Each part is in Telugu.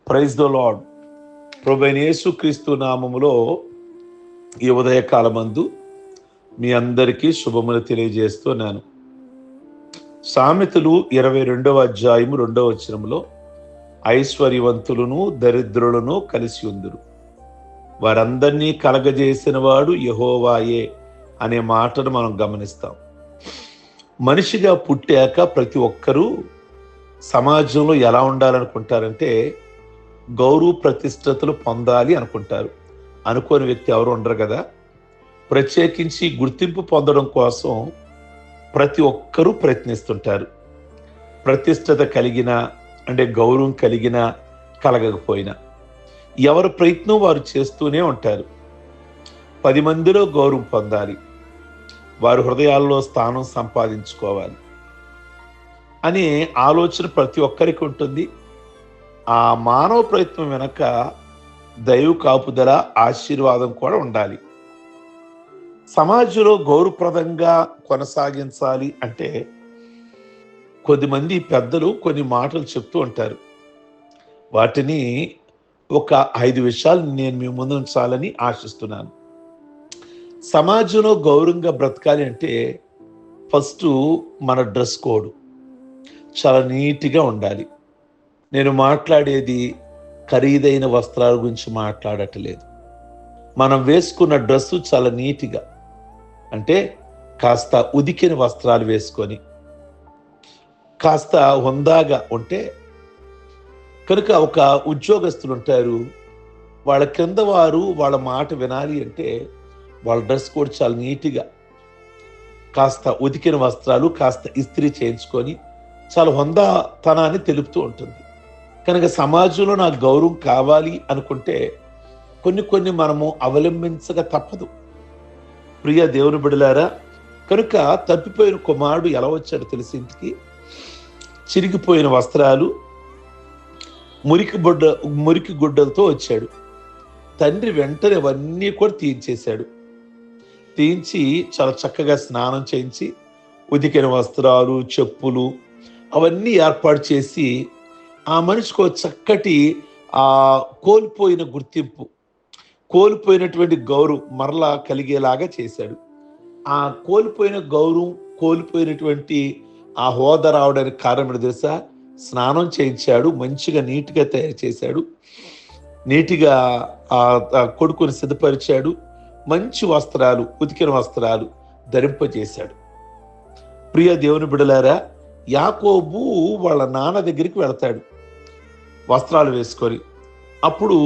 Praise the lord. ప్రభువైన యేసుక్రీస్తు నామములో ఈ ఉదయకాలమందు మీ అందరికీ శుభములు తెలియజేస్తున్నాను. సామెతలు 22వ అధ్యాయము 2వ వచనములో ఐశ్వర్యవంతులను దరిద్రులను కలిసి ఉందురు, వారందరినీ కలగజేసిన వాడు యెహోవాయే అనే మాటను మనం గమనిస్తాం. మనిషిగా పుట్టాక ప్రతి ఒక్కరూ సమాజంలో ఎలా ఉండాలనుకుంటారంటే గౌరవ ప్రతిష్టతలు పొందాలి అనుకుంటారు. అనుకోని వ్యక్తి ఎవరు ఉండరు కదా. ప్రత్యేకించి గుర్తింపు పొందడం కోసం ప్రతి ఒక్కరూ ప్రయత్నిస్తుంటారు. ప్రతిష్టత కలిగిన అంటే గౌరవం కలిగిన కలగకపోయినా ఎవరి ప్రయత్నం వారు చేస్తూనే ఉంటారు. 10 మందిలో గౌరవం పొందాలి, వారి హృదయాల్లో స్థానం సంపాదించుకోవాలి అనే ఆలోచన ప్రతి ఒక్కరికి ఉంటుంది. ఆ మానవ ప్రయత్నం వెనక దైవ కాపుదల, ఆశీర్వాదం కూడా ఉండాలి. సమాజంలో గౌరవప్రదంగా కొనసాగించాలి అంటే కొద్దిమంది పెద్దలు కొన్ని మాటలు చెప్తూ ఉంటారు. వాటిని ఒక 5 విషయాలు నేను మీ ముందు ఉంచాలని ఆశిస్తున్నాను. సమాజంలో గౌరవంగా బ్రతకాలి అంటే ఫస్ట్ మన డ్రెస్ కోడ్ చాలా నీట్గా ఉండాలి. నేను మాట్లాడేది ఖరీదైన వస్త్రాల గురించి మాట్లాడట్లేదు. మనం వేసుకున్న డ్రెస్సు చాలా నీట్గా అంటే కాస్త ఉదికిన వస్త్రాలు వేసుకొని కాస్త హుందాగా ఉంటే కనుక ఒక ఉద్యోగస్తులు ఉంటారు, వాళ్ళ కింద వారు వాళ్ళ మాట వినాలి అంటే వాళ్ళ డ్రెస్ కోడ్ చాలా నీట్గా కాస్త ఉదికిన వస్త్రాలు కాస్త ఇస్త్రీ చేయించుకొని చాలా హుందాతనాన్ని తెలుపుతూ ఉంటుంది. కనుక సమాజంలో నాకు గౌరవం కావాలి అనుకుంటే కొన్ని మనము అవలంబించక తప్పదు. ప్రియ దేవుని బిడ్డలారా, కనుక తప్పిపోయిన కుమారుడు ఎలా వచ్చాడు తెలిసి ఇంటికి చిరిగిపోయిన వస్త్రాలు, మురికి గుడ్డలతో వచ్చాడు. తండ్రి వెంటనే అవన్నీ కూడా తీయించేశాడు. తీయించి చాలా చక్కగా స్నానం చేయించి ఉతికిన వస్త్రాలు, చెప్పులు అవన్నీ ఏర్పాటు చేసి ఆ మనిషికి చక్కటి కోల్పోయిన గుర్తింపు, కోల్పోయినటువంటి గౌరవం మరలా కలిగేలాగా చేశాడు. ఆ కోల్పోయిన గౌరవం, కోల్పోయినటువంటి ఆ హోదా రావడానికి కారణం తెలుసా? స్నానం చేయించాడు, మంచిగా నీట్గా తయారు చేశాడు, నీట్గా కొడుకుని సిద్ధపరిచాడు, మంచి వస్త్రాలు, ఉతికిన వస్త్రాలు ధరింపజేశాడు. ప్రియ దేవుని బిడ్డలారా, యాకోబు వాళ్ళ నాన్న దగ్గరికి వెళతాడు వస్త్రాలు వేసుకొని. అప్పుడు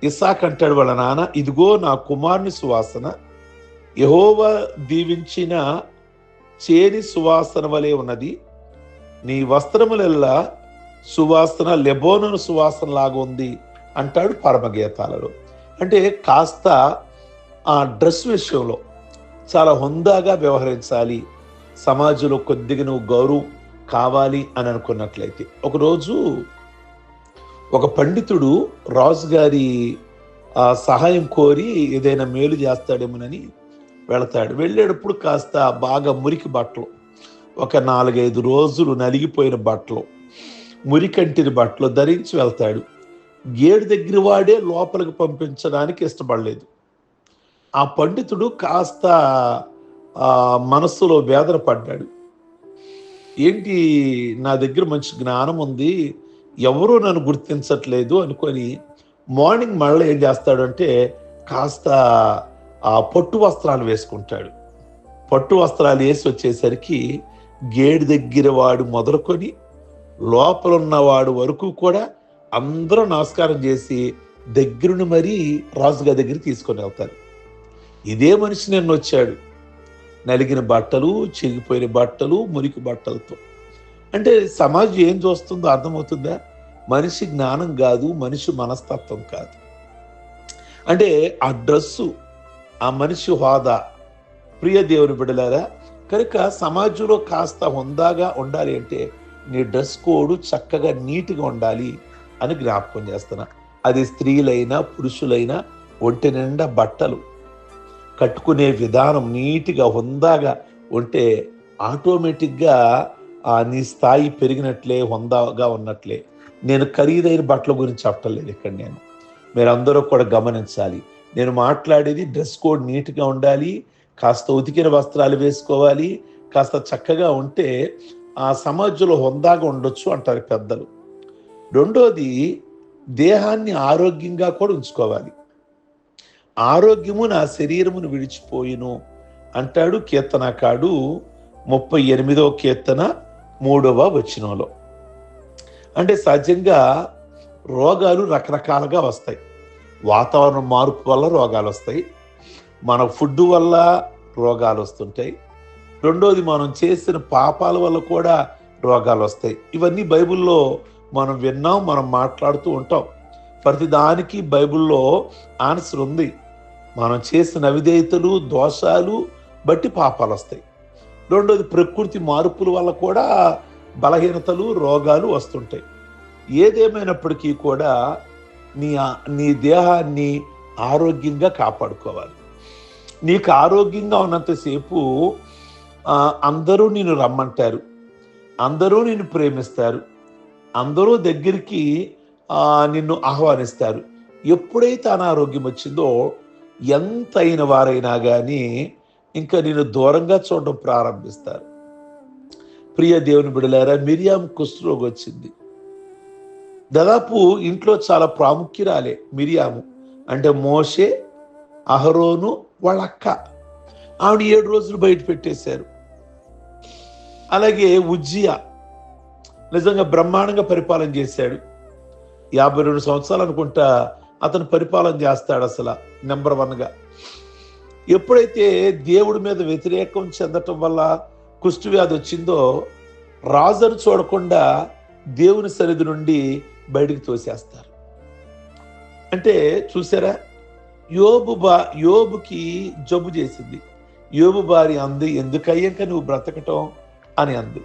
ఇస్సాకు అంటాడు వాళ్ళ నాన్న, ఇదిగో నా కుమారుని సువాసన యెహోవా దీవించిన చేని సువాసన వలె ఉన్నది, నీ వస్త్రములెల్లా సువాసన లెబోనోను సువాసన లాగా ఉంది అంటాడు పరమగీతాలలో. అంటే కాస్త ఆ డ్రెస్ విషయంలో చాలా హుందాగా వ్యవహరించాలి, సమాజంలో కొద్దిగా నువ్వు గౌరవం కావాలి అని అనుకున్నట్లయితే. ఒకరోజు ఒక పండితుడు రాజుగారి సహాయం కోరి ఏదైనా మేలు చేస్తాడేమోనని వెళతాడు. వెళ్ళేటప్పుడు కాస్త బాగా మురికి బట్టలు, ఒక 4-5 రోజులు నలిగిపోయిన బట్టలు, మురికంటిని బట్టలు ధరించి వెళ్తాడు. గేటు దగ్గర వాడే లోపలికి పంపించడానికి ఇష్టపడలేదు. ఆ పండితుడు కాస్త మనస్సులో వేదన పడ్డాడు. ఏంటి, నా దగ్గర మంచి జ్ఞానం ఉంది, ఎవరూ నన్ను గుర్తించట్లేదు అనుకొని మార్నింగ్ మళ్ళీ ఏం చేస్తాడంటే కాస్త పట్టు వస్త్రాలు వేసుకుంటాడు. పట్టు వస్త్రాలు వేసి వచ్చేసరికి గేటు దగ్గర వాడు మొదలుకొని లోపల ఉన్నవాడు వరకు కూడా అందరూ నమస్కారం చేసి దగ్గరుని మరీ రాజుగారి దగ్గరికి తీసుకొని వెళ్తారు. ఇదే మనిషి నిన్న వచ్చాడు, నలిగిన బట్టలు, చిరిగిపోయిన బట్టలు, మురికి బట్టలతో. అంటే సమాజం ఏం చూస్తుందో అర్థమవుతుందా? మనిషి జ్ఞానం కాదు, మనిషి మనస్తత్వం కాదు. అంటే ఆ డ్రెస్సు, ఆ మనిషి హోదా. ప్రియ దేవుని బిడ్డలారా, కనుక సమాజంలో కాస్త హుందాగా ఉండాలి అంటే నీ డ్రెస్ కోడ్ చక్కగా నీట్గా ఉండాలి అని జ్ఞాపకం చేస్తున్నా. అది స్త్రీలైనా పురుషులైనా ఒంటి నిండా బట్టలు కట్టుకునే విధానం నీట్గా హుందాగా ఉంటే ఆటోమేటిక్గా నీ స్థాయి పెరిగినట్లే, హుందాగా ఉన్నట్లే. నేను ఖరీదైన బట్టల గురించి చెప్పలేదు ఇక్కడ. మీరందరూ కూడా గమనించాలి. నేను మాట్లాడేది డ్రెస్ కోడ్ నీట్గా ఉండాలి, కాస్త ఉతికిన వస్త్రాలు వేసుకోవాలి, కాస్త చక్కగా ఉంటే ఆ సమాజంలో హుందాగా ఉండొచ్చు అంటారు పెద్దలు. రెండోది, దేహాన్ని ఆరోగ్యంగా కూడా ఉంచుకోవాలి. ఆరోగ్యము నా శరీరమును విడిచిపోయిను అంటాడు కీర్తనకాడు 38వ కీర్తన 3వ వచనంలో. అంటే సహజంగా రోగాలు రకరకాలుగా వస్తాయి. వాతావరణ మార్పు వల్ల రోగాలు వస్తాయి, మన ఫుడ్ వల్ల రోగాలు వస్తుంటాయి, రెండోది మనం చేసిన పాపాల వల్ల కూడా రోగాలు వస్తాయి. ఇవన్నీ బైబిల్లో మనం విన్నాం, మనం మాట్లాడుతూ ఉంటాం. ప్రతిదానికి బైబిల్లో ఆన్సర్ ఉంది. మనం చేసిన అవిధేయతలు, దోషాలు బట్టి పాపాలు వస్తాయి. రెండోది, ప్రకృతి మార్పుల వల్ల కూడా బలహీనతలు, రోగాలు వస్తుంటాయి. ఏదేమైనప్పటికీ కూడా నీ దేహాన్ని ఆరోగ్యంగా కాపాడుకోవాలి. నీకు ఆరోగ్యంగా ఉన్నంతసేపు అందరూ నిన్ను రమ్మంటారు, అందరూ నిన్ను ప్రేమిస్తారు, అందరూ దగ్గరికి నిన్ను ఆహ్వానిస్తారు. ఎప్పుడైతే అనారోగ్యం వచ్చిందో ఎంతైన వారైనా కానీ ఇంకా నిన్ను దూరంగా చూడడం ప్రారంభిస్తారు. ప్రియ దేవుని బిడ్డలారా, మిరియాం కుష్ఠరోగం వచ్చింది. దాదాపు ఇంట్లో చాలా ప్రాముఖ్యురాలే మిరియాము. అంటే మోషే, అహరోను వాళ్ళ అక్క, ఆవిడ 7 రోజులు బయట పెట్టేశారు. అలాగే ఉజ్జియా నిజంగా బ్రహ్మాండంగా పరిపాలన చేశాడు. 52 సంవత్సరాలు అనుకుంటా అతను పరిపాలన చేస్తాడు అసలు నెంబర్ 1గా. ఎప్పుడైతే దేవుడి మీద వ్యతిరేకం చెందటం వల్ల కుష్ఠవ్యాధి వచ్చిందో రాజును చూడకుండా దేవుని సన్నిధి నుండి బయటికి తోసేస్తారు. అంటే చూసారా, యోబుకి జబ్బు చేసింది. యోబు భార్య అంది, ఎందుకయ్యాక నువ్వు బ్రతకటం అని అంది.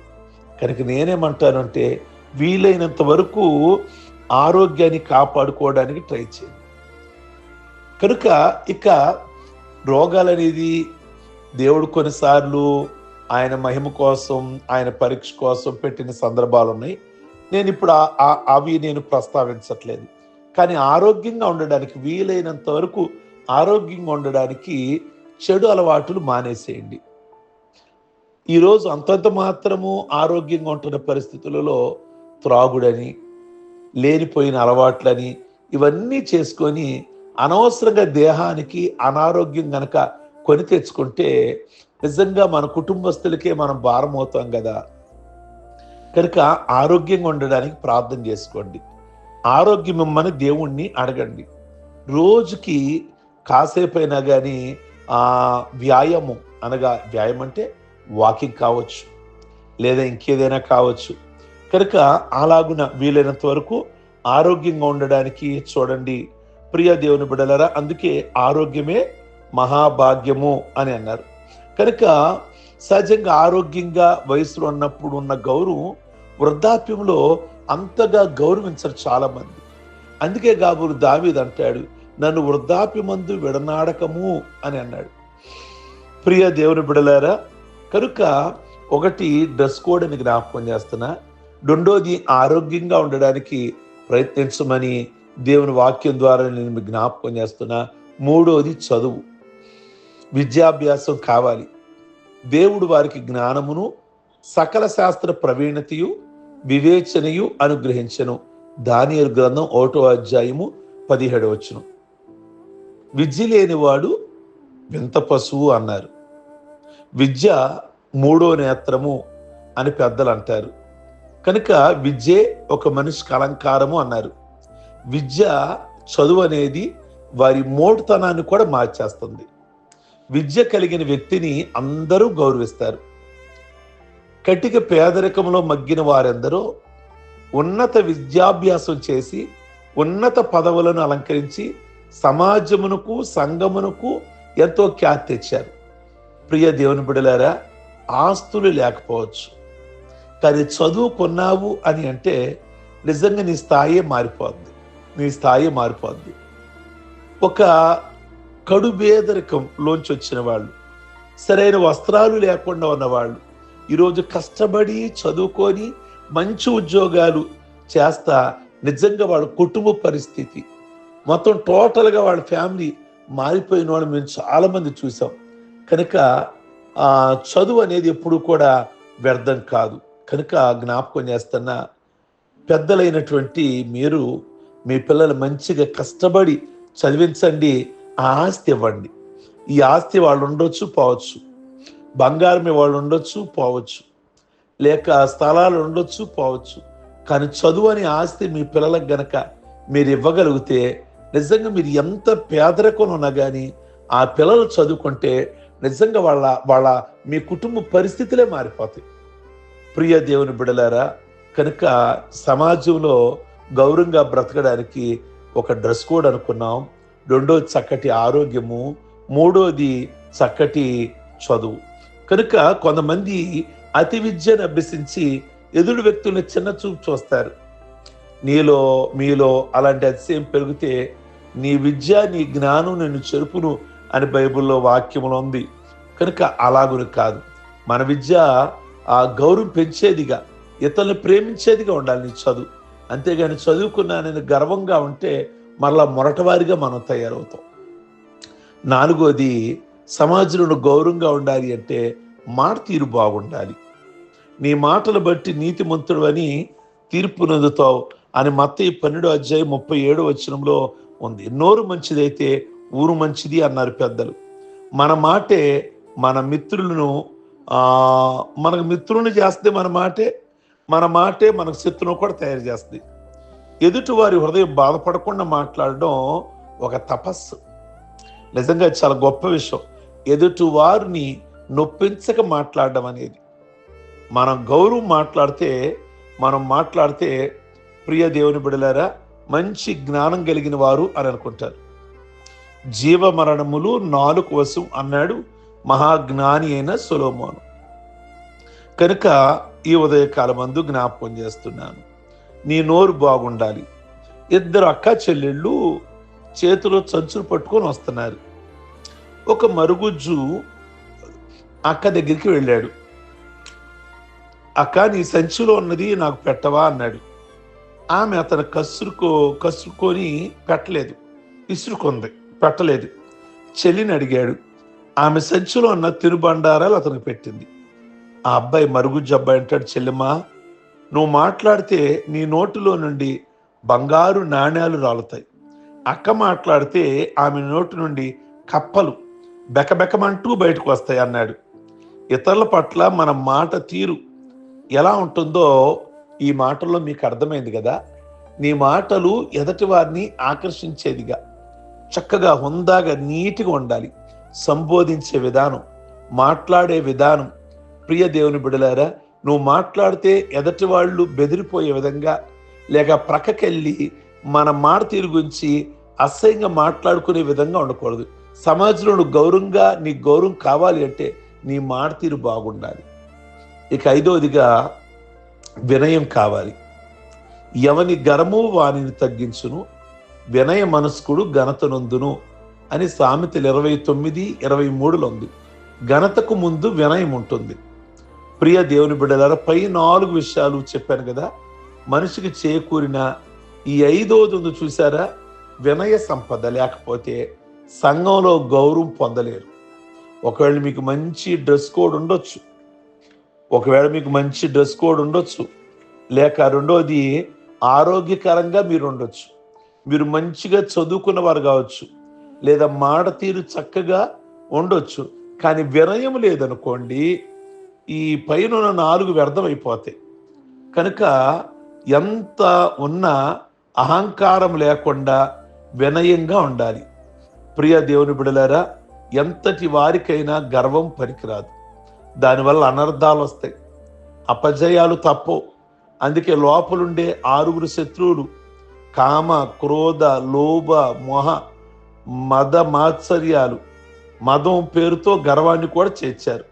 కనుక నేనేమంటానంటే వీలైనంత వరకు ఆరోగ్యాన్ని కాపాడుకోవడానికి ట్రై చేయండి. కనుక ఇక రోగాలనేది దేవుడు కొన్నిసార్లు ఆయన మహిమ కోసం, ఆయన పరీక్ష కోసం పెట్టిన సందర్భాలు ఉన్నాయి. నేను ఇప్పుడు అవి ప్రస్తావించట్లేదు. కానీ ఆరోగ్యంగా ఉండడానికి, వీలైనంత వరకు ఆరోగ్యంగా ఉండడానికి చెడు అలవాటులు మానేసేయండి. ఈరోజు అంతంత మాత్రము ఆరోగ్యంగా ఉంటున్న పరిస్థితులలో త్రాగుడని, లేనిపోయిన అలవాట్లని ఇవన్నీ చేసుకొని అనవసరంగా దేహానికి అనారోగ్యం గనక కొని తెచ్చుకుంటే నిజంగా మన కుటుంబస్తులకే మనం భారం అవుతాం కదా. కనుక ఆరోగ్యంగా ఉండడానికి ప్రార్థన చేసుకోండి. ఆరోగ్యం ఇమ్మని దేవుణ్ణి అడగండి. రోజుకి కాసేపైనా కానీ వ్యాయామం, అనగా వ్యాయామం అంటే వాకింగ్ కావచ్చు, లేదా ఇంకేదైనా కావచ్చు. కనుక అలాగున వీలైనంత వరకు ఆరోగ్యంగా ఉండడానికి చూడండి ప్రియ దేవుని బిడ్డలారా. అందుకే ఆరోగ్యమే మహాభాగ్యము అని అన్నారు. కనుక సహజంగా ఆరోగ్యంగా వయసులో ఉన్నప్పుడు ఉన్న గౌరవం వృద్ధాప్యంలో అంతగా గౌరవించరు చాలా మంది. అందుకే గాబురు దావీదు అంటాడు, నన్ను వృద్ధాప్యమందు విడనాడకము అని అన్నాడు. ప్రియ దేవుని బిడ్డలారా, కనుక ఒకటి డ్రెస్ కోడ్ అని జ్ఞాపకం చేస్తున్నా. రెండోది ఆరోగ్యంగా ఉండడానికి ప్రయత్నించమని దేవుని వాక్యం ద్వారా నేను జ్ఞాపకం చేస్తున్నా. మూడోది చదువు, విద్యాభ్యాసం కావాలి. దేవుడు వారికి జ్ఞానమును సకల శాస్త్ర ప్రవీణతయు వివేచనయు అనుగ్రహించను. దానియేలు గ్రంథం 1వ అధ్యాయము 17వ వచనం. విద్య లేనివాడు వింత పశువు అన్నారు. విద్య 3వ నేత్రము అని పెద్దలు అంటారు. కనుక విద్యే ఒక మనిషికి అలంకారము అన్నారు. విద్య, చదువు అనేది వారి మోటుతనాన్ని కూడా మార్చేస్తుంది. విద్య కలిగిన వ్యక్తిని అందరూ గౌరవిస్తారు. కటిక పేదరికంలో మగ్గిన వారెందరో ఉన్నత విద్యాభ్యాసం చేసి ఉన్నత పదవులను అలంకరించి సమాజమునకు, సంఘమునకు ఎంతో ఖ్యాతి తెచ్చారు. ప్రియ దేవుని బిడ్డలారా, ఆస్తులు లేకపోవచ్చు, కానీ చదువుకున్నావు అని అంటే నిజంగా నీ స్థాయి మారిపోద్ది. ఒక కడుబేదరికంలోంచి వచ్చిన వాళ్ళు, సరైన వస్త్రాలు లేకుండా ఉన్నవాళ్ళు ఈరోజు కష్టపడి చదువుకొని మంచి ఉద్యోగాలు చేస్తా నిజంగా వాళ్ళ కుటుంబ పరిస్థితి మొత్తం టోటల్గా వాళ్ళ ఫ్యామిలీ మారిపోయిన వాళ్ళు మేము చాలామంది చూసాం. కనుక చదువు అనేది ఎప్పుడు కూడా వ్యర్థం కాదు. కనుక జ్ఞాపకం చేస్తున్న పెద్దలైనటువంటి మీరు మీ పిల్లలు మంచిగా కష్టపడి చదివించండి, ఆ ఆస్తి ఇవ్వండి. ఈ ఆస్తి వాళ్ళు ఉండొచ్చు పోవచ్చు, బంగారమే వాళ్ళు ఉండొచ్చు పోవచ్చు, లేక స్థలాలు ఉండొచ్చు పోవచ్చు, కానీ చదువు అనే ఆస్తి మీ పిల్లలకు గనక మీరు ఇవ్వగలిగితే నిజంగా మీరు ఎంత పేదరికంలో ఉన్నా కానీ ఆ పిల్లలు చదువుకుంటే నిజంగా వాళ్ళ వాళ్ళ మీ కుటుంబ పరిస్థితులే మారిపోతాయి. ప్రియ దేవుని బిడ్డలారా, కనుక సమాజంలో గౌరవంగా బ్రతకడానికి ఒక డ్రెస్ కోడ్ అనుకున్నాం, రెండోది చక్కటి ఆరోగ్యము, మూడోది చక్కటి చదువు. కనుక కొంతమంది అతి విద్యను అభ్యసించి ఎదురు వ్యక్తుల్ని చిన్న చూపు చూస్తారు. మీలో అలాంటి అతిశయం పెరిగితే నీ విద్య నీ జ్ఞానం నిన్ను చెరుపును అని బైబిల్లో వాక్యంలో ఉంది. కనుక అలాగుని కాదు, మన విద్య ఆ గౌరవం పెంచేదిగా, ఇతరులను ప్రేమించేదిగా ఉండాలి నీ చదువు. అంతేగాని చదువుకున్నానని గర్వంగా ఉంటే మరలా మొరటవారిగా మనం తయారవుతాం. నాలుగోది, సమాజంలో గౌరవంగా ఉండాలి అంటే మాట తీరు బాగుండాలి. నీ మాటలు బట్టి నీతిమంతుడు అని తీర్పు నొందుతావు అని మత్తయి 12:37 ఉంది. నోరు మంచిదైతే ఊరు మంచిది అన్నారు పెద్దలు. మన మాటే మన మిత్రులను మనకు మిత్రులను చేస్తే మన మాటే మనకు శత్రువును కూడా తయారు చేస్తుంది. ఎదుటి వారి హృదయం బాధపడకుండా మాట్లాడడం ఒక తపస్సు. నిజంగా చాలా గొప్ప విషయం ఎదుటి వారిని నొప్పించక మాట్లాడడం అనేది. మనం గౌరవం మాట్లాడితే ప్రియ దేవుని బిడ్డలారా, మంచి జ్ఞానం కలిగిన వారు అని అనుకుంటారు. జీవమరణములు నాలుక వశం అన్నాడు మహాజ్ఞాని అయిన సొలొమోను. కనుక ఈ ఉదయకాలమందు జ్ఞాపకం చేస్తున్నాను, నీ నోరు బాగుండాలి. ఇద్దరు అక్క చెల్లెళ్ళు చేతిలో సంచులు పట్టుకొని వస్తున్నారు. ఒక మరుగుజ్జు అక్క దగ్గరికి వెళ్ళాడు. అక్క, నీ సంచిలో ఉన్నది నాకు పెట్టవా అన్నాడు. ఆమె అతను కసురుకొని పెట్టలేదు. చెల్లిని అడిగాడు. ఆమె సంచిలో ఉన్న తినుబండారాలు అతనికి పెట్టింది. ఆ అబ్బాయి మరుగుజ్జు అబ్బాయి అంటాడు, చెల్లెమ్మా, నువ్వు మాట్లాడితే నీ నోటిలో నుండి బంగారు నాణ్యాలు రాలుతాయి. అక్క మాట్లాడితే ఆమె నోటి నుండి కప్పలు బెకబెకమంటూ బయటకు వస్తాయి అన్నాడు. ఇతరుల పట్ల మన మాట తీరు ఎలా ఉంటుందో ఈ మాటల్లో మీకు అర్థమైంది కదా. నీ మాటలు ఎదటి వారిని ఆకర్షించేదిగా, చక్కగా హుందాగా నీటిగా ఉండాలి. సంబోధించే విధానం, మాట్లాడే విధానం. ప్రియ దేవుని బిడ్డలారా, నువ్వు మాట్లాడితే ఎదటి వాళ్ళు బెదిరిపోయే విధంగా, లేక ప్రక్కకెళ్ళి మన మాట తీరు గురించి అసహ్యంగా మాట్లాడుకునే విధంగా ఉండకూడదు. సమాజంలో నీ గౌరవం కావాలి అంటే నీ మాట తీరు బాగుండాలి. ఇక ఐదవదిగా వినయం కావాలి. ఎవని గరము వానిని తగ్గించును, వినయ మనస్కుడు ఘనత నొందును అని సామెతలు 29:23 ఉంది. ఘనతకు ముందు వినయం ఉంటుంది. ప్రియ దేవుని బిడ్డలారా, పై 4 విషయాలు చెప్పాను కదా, మనిషికి చేకూరిన ఈ 5వది ఉంది చూసారా, వినయ సంపద లేకపోతే సంఘంలో గౌరవం పొందలేరు. ఒకవేళ మీకు మంచి డ్రెస్ కోడ్ ఉండొచ్చు, లేక రెండోది ఆరోగ్యకరంగా మీరు ఉండొచ్చు, మీరు మంచిగా చదువుకున్న వారు కావచ్చు, లేదా మాట తీరు చక్కగా ఉండొచ్చు, కానీ వినయం లేదనుకోండి, ఈ పైన 4 వ్యర్థమైపోతాయి. కనుక ఎంత ఉన్నా అహంకారం లేకుండా వినయంగా ఉండాలి. ప్రియ దేవుని బిడ్డలారా, ఎంతటి వారికైనా గర్వం పనికిరాదు. దానివల్ల అనర్థాలు వస్తాయి, అపజయాలు తప్పవు. అందుకే లోపలుండే 6 శత్రువులు కామ, క్రోధ, లోభ, మోహ, మద మాత్సర్యాలు, మదం పేరుతో గర్వాన్ని కూడా చేర్చారు.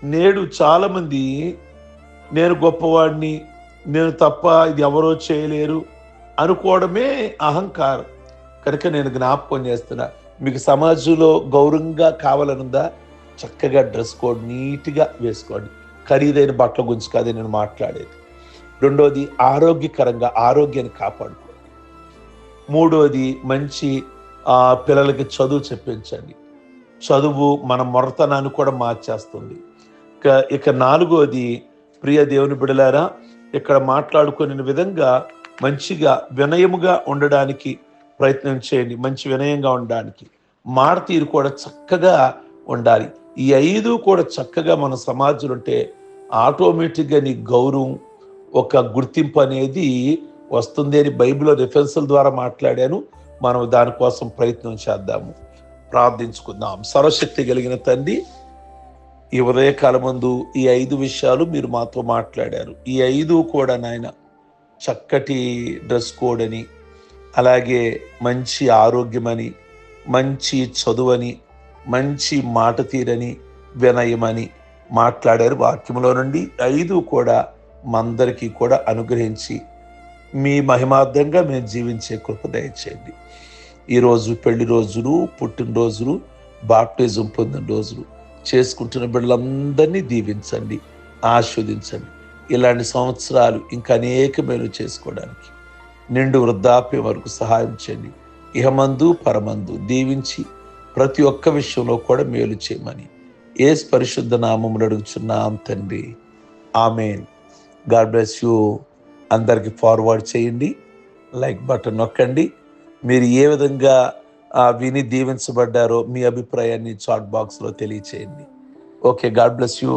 నేడు చాలా మంది నేను గొప్పవాడిని, నేను తప్ప ఇది ఎవరో చేయలేరు అనుకోవడమే అహంకారం. కనుక నేను జ్ఞాపకం చేస్తున్నా, మీకు సమాజంలో గౌరవంగా కావాలనుందా, చక్కగా డ్రెస్ కోడ్ నీట్గా వేసుకోండి. ఖరీదైన బట్టల గురించి కాదు నేను మాట్లాడేది. రెండోది ఆరోగ్యకరంగా ఆరోగ్యాన్ని కాపాడుకోండి. మూడోది మంచి పిల్లలకి చదువు చెప్పించండి. చదువు మన మొరతనాన్ని కూడా మార్చేస్తుంది. ఇక నాలుగోది, ప్రియ దేవుని బిడలారా, ఇక్కడ మాట్లాడుకునే విధంగా మంచిగా వినయముగా ఉండడానికి ప్రయత్నం చేయండి. మంచి వినయంగా ఉండడానికి, మాట తీరు కూడా చక్కగా ఉండాలి. ఈ 5 కూడా చక్కగా మన సమాజంలో ఉంటే ఆటోమేటిక్గా నీ గౌరవం, ఒక గుర్తింపు అనేది వస్తుంది అని బైబిల్లో రిఫరెన్సుల ద్వారా మాట్లాడాను. మనం దానికోసం ప్రయత్నం చేద్దాము. ప్రార్థించుకుందాం. సర్వశక్తి కలిగిన తండ్రి, ఈ ఉదయకాలం ముందు ఈ 5 విషయాలు మీరు మాతో మాట్లాడారు. ఈ 5 కూడా నాయన చక్కటి డ్రెస్ కోడ్ అని, అలాగే మంచి ఆరోగ్యమని, మంచి చదువని, మంచి మాట తీరని, వినయమని మాట్లాడారు. వాక్యంలో నుండి 5 కూడా మందరికీ కూడా అనుగ్రహించి మీ మహిమార్థంగా మేము జీవించే కృప దయచేయండి. ఈరోజు పెళ్లి రోజులు, పుట్టినరోజులు, బాప్టిజం పొందిన రోజులు చేసుకుంటున్న బిడ్డలందరినీ దీవించండి, ఆస్వాదించండి. ఇలాంటి సంవత్సరాలు ఇంకా అనేకమైన చేసుకోవడానికి నిండు వృద్ధాప్యం వరకు సహాయం చేయండి. ఇహమందు పరమందు దీవించి ప్రతి ఒక్క విషయంలో కూడా మేలు చేయమని యేసు పరిశుద్ధ నామములో అడుగుచున్నాం తండ్రి, ఆమేన్. God bless you. అందరికి ఫార్వర్డ్ చేయండి, లైక్ బటన్ నొక్కండి. మీరు ఏ విధంగా విని దీవించబడ్డారో మీ అభిప్రాయాన్ని చాట్ బాక్స్లో తెలియచేయండి. Okay, God bless you.